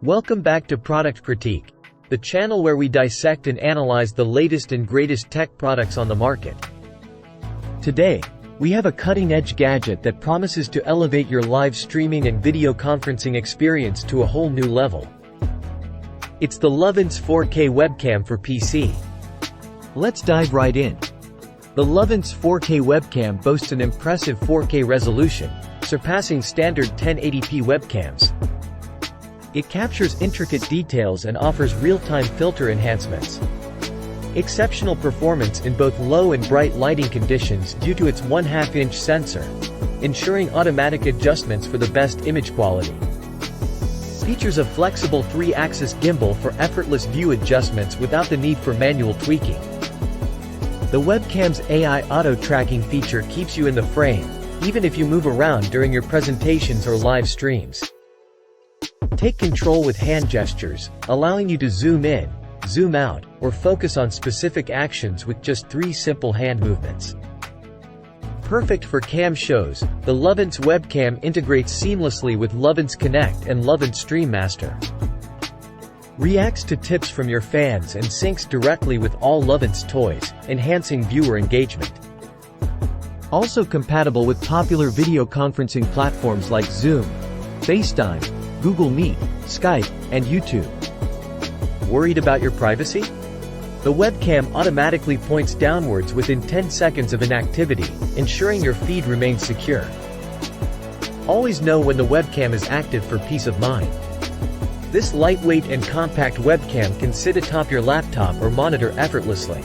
Welcome back to Product Critique, the channel where we dissect and analyze the latest and greatest tech products on the market. Today, we have a cutting-edge gadget that promises to elevate your live streaming and video conferencing experience to a whole new level. It's the LOVENSE 4K webcam for PC. Let's dive right in. The LOVENSE 4K webcam boasts an impressive 4K resolution, surpassing standard 1080p webcams. It captures intricate details and offers real-time filter enhancements. Exceptional performance in both low and bright lighting conditions due to its 1/2-inch sensor, ensuring automatic adjustments for the best image quality. Features a flexible 3-axis gimbal for effortless view adjustments without the need for manual tweaking. The webcam's AI auto-tracking feature keeps you in the frame, even if you move around during your presentations or live streams. Take control with hand gestures, allowing you to zoom in, zoom out, or focus on specific actions with just 3 simple hand movements. Perfect for cam shows, the LOVENSE webcam integrates seamlessly with LOVENSE Connect and LOVENSE Stream Master. Reacts to tips from your fans and syncs directly with all LOVENSE toys, enhancing viewer engagement. Also compatible with popular video conferencing platforms like Zoom, FaceTime, Google Meet, Skype, and YouTube. Worried about your privacy? The webcam automatically points downwards within 10 seconds of an activity, ensuring your feed remains secure. Always know when the webcam is active for peace of mind. This lightweight and compact webcam can sit atop your laptop or monitor effortlessly.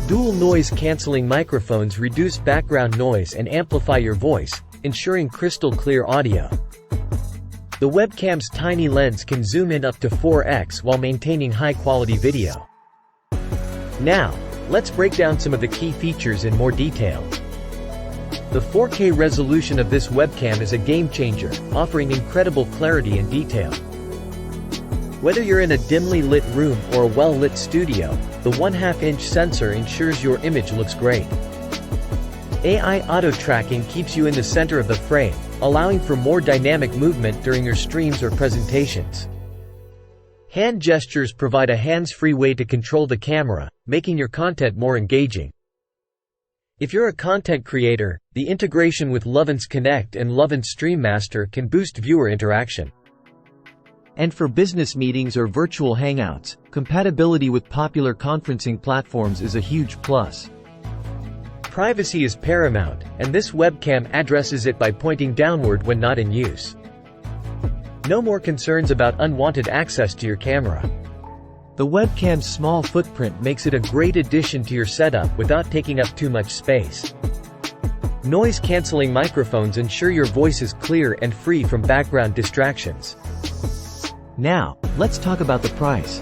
Dual noise-canceling microphones reduce background noise and amplify your voice, ensuring crystal-clear audio. The webcam's tiny lens can zoom in up to 4x while maintaining high-quality video. Now, let's break down some of the key features in more detail. The 4K resolution of this webcam is a game-changer, offering incredible clarity and detail. Whether you're in a dimly lit room or a well-lit studio, the 1/2-inch sensor ensures your image looks great. AI auto-tracking keeps you in the center of the frame, allowing for more dynamic movement during your streams or presentations. Hand gestures provide a hands-free way to control the camera, making your content more engaging. If you're a content creator, the integration with LOVENSE Connect and LOVENSE Stream Master can boost viewer interaction. And for business meetings or virtual hangouts, compatibility with popular conferencing platforms is a huge plus. Privacy is paramount, and this webcam addresses it by pointing downward when not in use. No more concerns about unwanted access to your camera. The webcam's small footprint makes it a great addition to your setup without taking up too much space. Noise-canceling microphones ensure your voice is clear and free from background distractions. Now, let's talk about the price.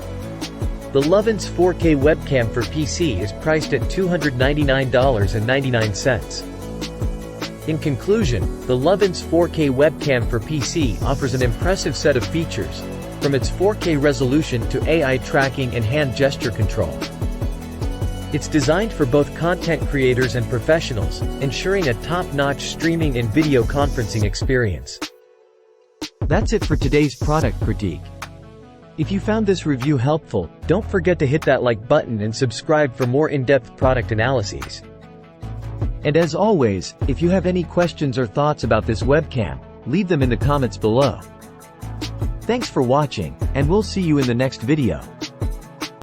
The LOVENSE 4K webcam for PC is priced at $299.99. In conclusion, the LOVENSE 4K webcam for PC offers an impressive set of features, from its 4K resolution to AI tracking and hand gesture control. It's designed for both content creators and professionals, ensuring a top-notch streaming and video conferencing experience. That's it for today's product critique. If you found this review helpful, don't forget to hit that like button and subscribe for more in-depth product analyses. And as always, if you have any questions or thoughts about this webcam, leave them in the comments below. Thanks for watching, and we'll see you in the next video.